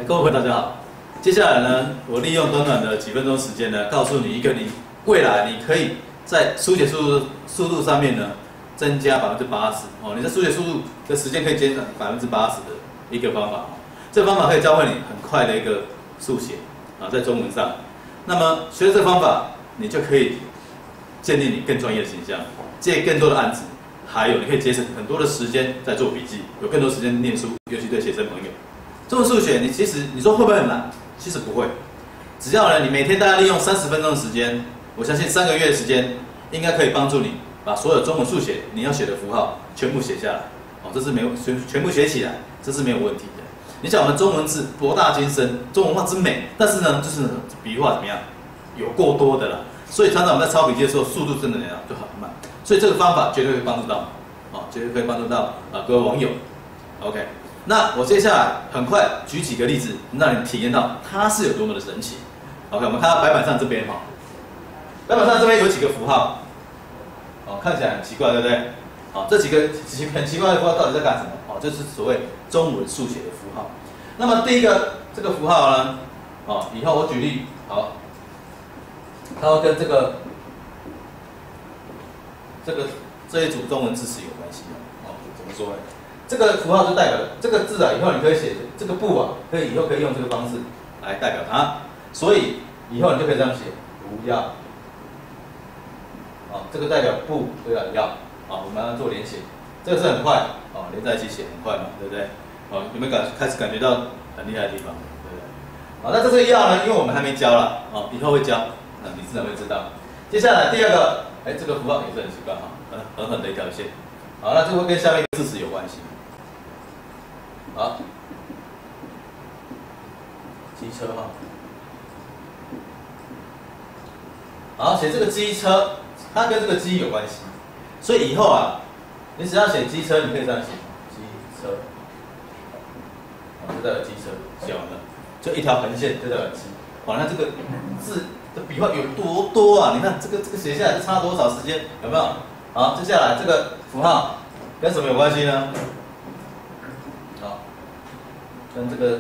各位朋友大家好，接下来呢，我利用短短的几分钟时间呢，告诉你一个你未来你可以在书写速度上面呢增加80%哦，你的书写速度的时间可以减少80%的一个方法。这个方法可以教会你很快的一个速写啊，在中文上。那么学了这个方法，你就可以建立你更专业的形象，接更多的案子，还有你可以节省很多的时间在做笔记，有更多时间念书，尤其对学生朋友。中文速写，其实你说会不会很难？其实不会，只要呢你每天大概利用30分钟的时间，我相信3个月的时间应该可以帮助你把所有中文速写你要写的符号全部写下来。哦，这是没有全部写起来，这是没有问题的。你想我们中文字博大精深，中文化之美，但是呢就是笔画怎么样，有够多的啦，所以常常我们在抄笔记的时候速度真的就很慢。所以这个方法绝对会帮助到，绝对可以帮助到各位网友。OK。那我接下来很快举几个例子，让你体验到它是有多么的神奇。OK， 我们看到白板上这边哈，白板上这边有几个符号，哦，看起来很奇怪，对不对？好，这几个很奇怪的符号到底在干什么？哦，这是所谓中文速写的符号。那么第一个这个符号呢，哦，以后我举例，好，它会跟这一组中文字词有关系的。哦，怎么说呢？这个符号就代表这个字啊，以后你可以写这个不啊，以后可以用这个方式来代表它，所以以后你就可以这样写，不要，这个代表不，对了，要，我们要做连写，这个是很快，连在一起写很快嘛，对不对？有没有开始感觉到很厉害的地方，对不对？那这个要呢，因为我们还没教了，以后会教，你自然会知道。接下来第二个，这个符号也是很奇怪狠狠的一条线，好，那这个会跟下面一个字词有关系。好，机车哈，好，写这个机车，它跟这个机有关系，所以以后啊，你只要写机车，你可以这样写，机车，就代表机车，写完了，就一条横线就代表机，那这个字的笔画有多多啊？你看这个写下来是差多少时间？有没有？好，接下来这个符号跟什么有关系呢？跟这个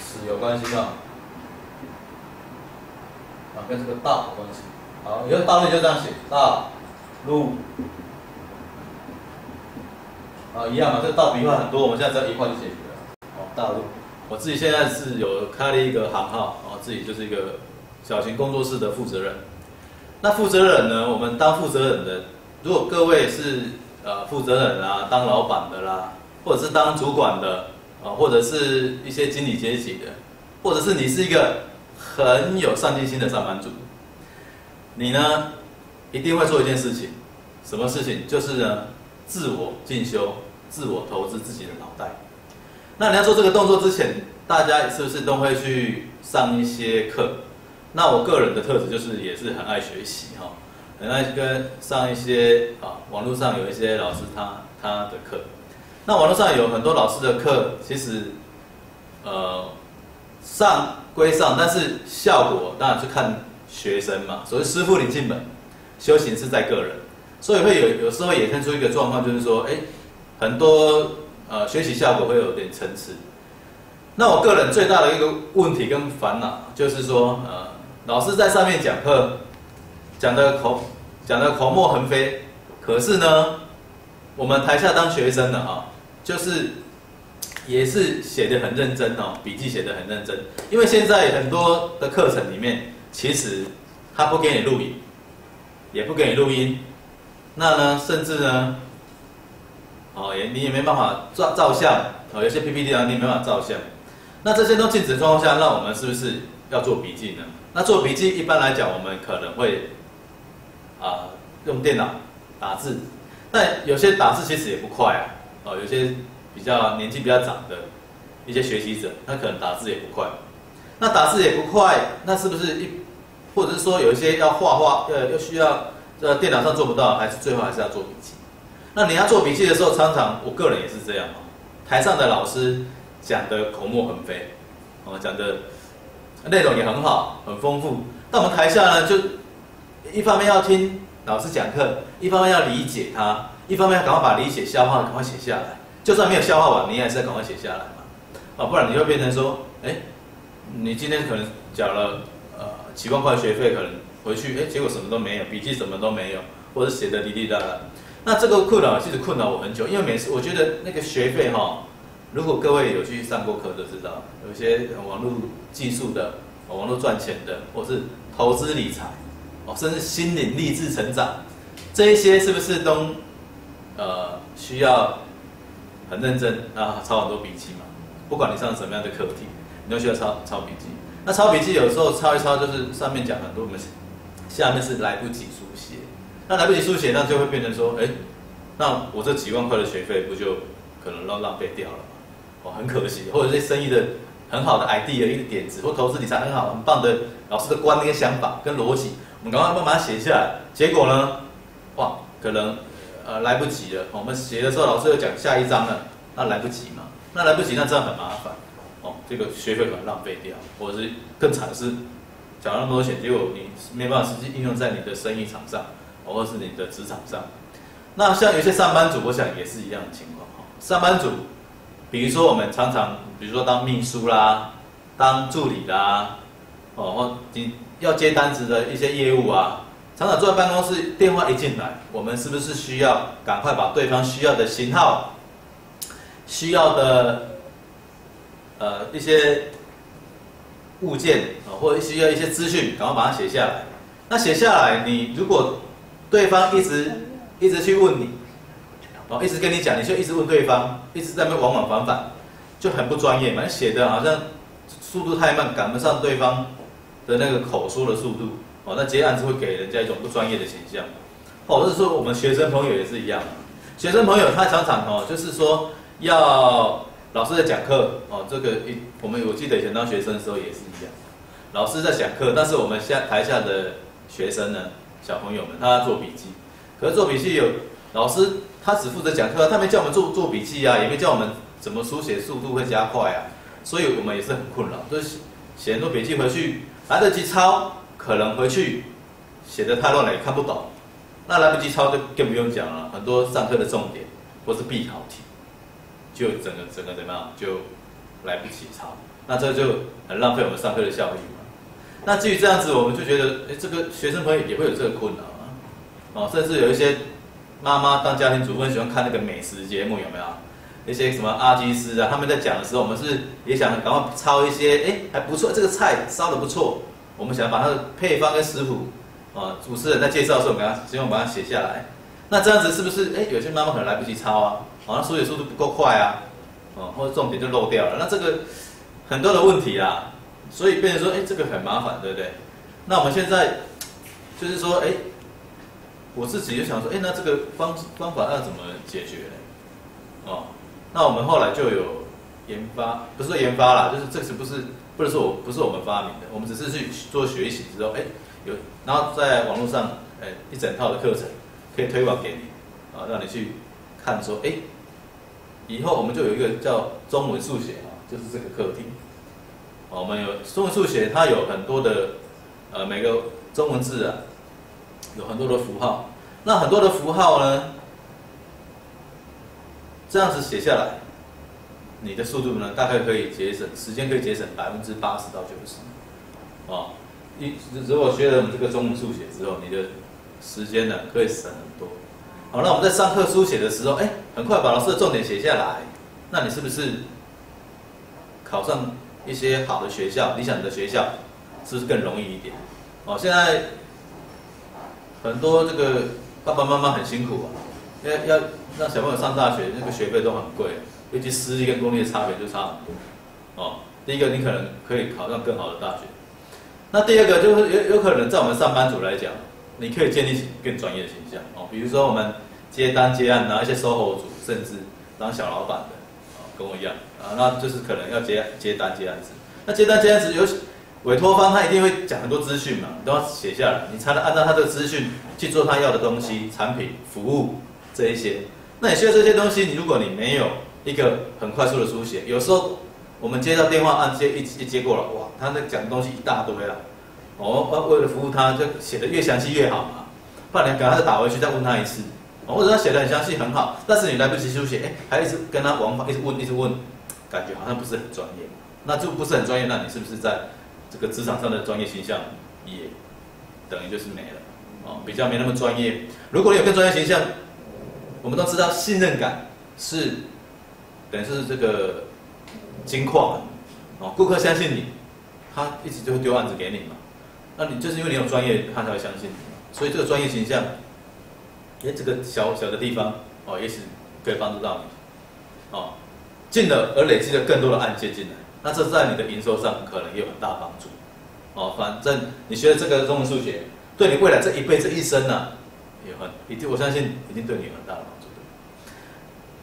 词有关系嘛？跟这个道有关系。好，以后道路就这样写，道路。一样嘛，这个道笔画很多，我们现在只要一画就解决了。道路。我自己现在是有开了一个行号，自己就是一个小型工作室的负责人。那负责人呢，我们当负责人的，如果各位是负责人啊，当老板的啦，或者是当主管的。或者是一些经理阶级的，或者是你是一个很有上进心的上班族，你呢一定会做一件事情，什么事情？就是呢自我进修、自我投资自己的脑袋。那你要做这个动作之前，大家是不是都会去上一些课？那我个人的特质就是也是很爱学习很爱跟上一些网络上有一些老师他的课。那网络上有很多老师的课，其实，上归上，但是效果当然是看学生嘛。所谓师傅领进门，修行是在个人，所以会有时候衍生出一个状况，就是说，很多学习效果会有点参差。那我个人最大的一个问题跟烦恼，就是说，老师在上面讲课，讲的口沫横飞，可是呢，我们台下当学生的就是也是写得很认真笔记写得很认真，因为现在很多的课程里面，其实他不给你录影，也不给你录音，那呢，甚至呢，你也没办法照相，有些 PPT 你也没办法照相，那这些都禁止的状况下，那我们是不是要做笔记呢？那做笔记一般来讲，我们可能会用电脑打字，但有些打字其实也不快有些年纪比较长的一些学习者，他可能打字也不快。那打字也不快，那是不是或者是说有一些要画画，又需要电脑上做不到，还是最后还是要做笔记？那你要做笔记的时候，常常我个人也是这样台上的老师讲的口沫横飞，讲的内容也很好，很丰富。但我们台下呢，就一方面要听老师讲课，一方面要理解他。一方面要赶快把理解消化，赶快写下来。就算没有消化完，你也还是要赶快写下来嘛。啊，不然你会变成说，哎，你今天可能缴了几万块学费，可能回去结果什么都没有，笔记什么都没有，或者写的滴滴答答。那这个困扰其实困扰我很久，因为每次我觉得那个学费如果各位有去上过课都知道，有一些网络技术的、网络赚钱的，或是投资理财，甚至心灵励志成长，这一些是不是都需要很认真啊，抄很多笔记嘛？不管你上什么样的课题，你都需要抄笔记。那抄笔记有时候抄一抄，就是上面讲很多，我们下面是来不及书写。那来不及书写，那就会变成说，那我这几万块的学费不就可能浪费掉了嘛？很可惜。或者是生意的很好的 idea 一个点子，或投资理财很好很棒的老师的观念、想法跟逻辑，我们赶快把它写下来。结果呢，哇，可能来不及了。我们写的时候，老师又讲下一章了，那来不及嘛？那来不及，那这样很麻烦。这个学费可能浪费掉，或者是更惨的是，缴了那么多钱，结果你没办法实际应用在你的生意场上，或者是你的职场上。那像有些上班族，我想也是一样的情况。上班族，比如说我们常常，比如说当秘书啦，当助理啦，或你要接单子的一些业务啊，常常坐在办公室，电话一进来，我们是不是需要赶快把对方需要的型号、需要的一些物件或者需要一些资讯，赶快把它写下来。那写下来，你如果对方一直去问你，一直跟你讲，你就一直问对方，一直在那边往返，就很不专业嘛。写的好像速度太慢，赶不上对方的那个口说的速度，那接案子会给人家一种不专业的形象。或者说我们学生朋友也是一样，学生朋友他常常就是说要老师在讲课这个我记得以前当学生的时候也是一样，老师在讲课，但是我们台下的学生呢，小朋友们他要做笔记，可是做笔记有老师他只负责讲课，他没叫我们做笔记啊，也没叫我们怎么书写速度会加快啊，所以我们也是很困扰，就是写很多笔记回去来得及抄，可能回去写得太乱了也看不懂，那来不及抄就更不用讲了，很多上课的重点或是必考题，就整个怎么样就来不及抄，那这就很浪费我们上课的效率嘛。那至于这样子，我们就觉得，这个学生朋友也会有这个困扰啊，甚至有一些妈妈当家庭主妇喜欢看那个美食节目，有没有？一些什么阿基师啊，他们在讲的时候，我们是也想赶快抄一些，还不错，这个菜烧得不错，我们想把它的配方跟食谱主持人在介绍的时候，希望把它写下来。那这样子是不是有些妈妈可能来不及抄啊？那书写速度不够快啊，或者重点就漏掉了，那这个很多的问题啦。所以变成说，这个很麻烦，对不对？那我们现在就是说，我自己就想说，那这个方法要怎么解决呢？那我们后来就有研发，不是说研发啦，就是这个不是说不是我们发明的，我们只是去做学习之后，然后在网络上，一整套的课程可以推广给你，让你去看说，以后我们就有一个叫中文速写就是这个课题。我们有中文速写，它有很多的每个中文字啊，有很多的符号。那很多的符号呢，这样子写下来，你的速度呢大概可以节省时间，可以节省80%到90%。如果学了我们这个中文速写之后，你的时间呢可以省很多。好，那我们在上课书写的时候，很快把老师的重点写下来，那你是不是考上一些好的学校，理想的学校，是不是更容易一点？现在很多这个爸爸妈妈很辛苦要让小朋友上大学，那个学费都很贵，尤其私立跟公立的差别就差很多。第一个，你可能可以考上更好的大学，那第二个就是有可能在我们上班族来讲，你可以建立起更专业的形象比如说我们接单接案，然后一些售后组，甚至当小老板的，跟我一样那就是可能要接单接案子。那接单接案子有委托方，他一定会讲很多资讯嘛，你都要写下来，你才能按照他的资讯去做他要的东西、产品、服务这一些。那你需要这些东西，如果你没有一个很快速的书写，有时候我们接到电话按一接过来，哇，他那讲的东西一大堆啦。为了服务他，就写得越详细越好嘛，不然你赶快再打回去再问他一次。或者他写得很详细很好，但是你来不及书写，还一直跟他往返，一直问，感觉好像不是很专业。那就不是很专业，那你是不是在这个职场上的专业形象也等于就是没了？哦，比较没那么专业。如果你有更专业形象，我们都知道信任感是等于是这个金矿哦，顾客相信你，他一直就会丢案子给你嘛。那你就是因为你有专业，他才会相信你。所以这个专业形象，这个小小的地方哦，也许可以帮助到你哦，进了而累积了更多的案件进来，那这在你的营收上可能也有很大帮助哦。反正你学的这个中文数学，对你未来这一辈子一生呢、一定我相信一定对你有很大的帮助的。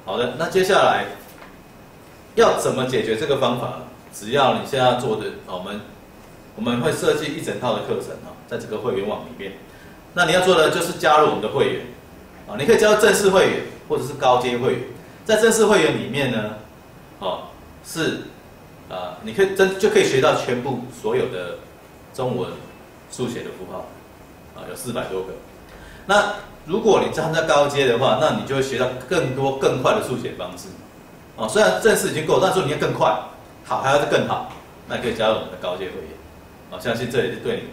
好的，那接下来要怎么解决这个方法？只要你现在做的，我们会设计一整套的课程啊，在这个会员网里面。那你要做的就是加入我们的会员啊，你可以加入正式会员或者是高阶会员。在正式会员里面呢，你就可以学到全部所有的中文、数学的符号啊，有400多个。那如果你参加高阶的话，那你就会学到更多更快的数学方式啊。虽然正式已经够，但是你要更快，好还要更好，那你可以加入我们的高阶会员啊，相信这也是对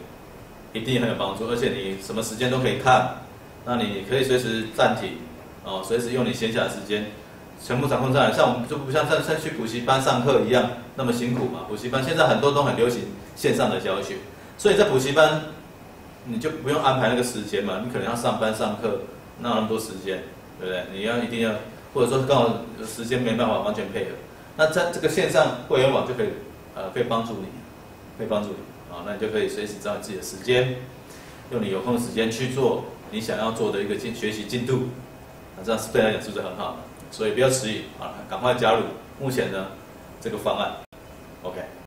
你一定很有帮助，而且你什么时间都可以看，那你可以随时暂停哦，随时用你闲暇的时间全部掌控上来。像我们就不像去补习班上课一样那么辛苦嘛。补习班现在很多都很流行线上的教学，所以在补习班你就不用安排那个时间嘛，你可能要上班上课，哪有那么多时间，对不对？你一定要，或者说刚好时间没办法完全配合，那在这个线上会员网就可以帮助你，那你就可以随时知道你自己的时间，用你有空的时间去做你想要做的一个学习进度，这样是对他来讲是不是很好的？所以不要迟疑啊，赶快加入目前呢这个方案。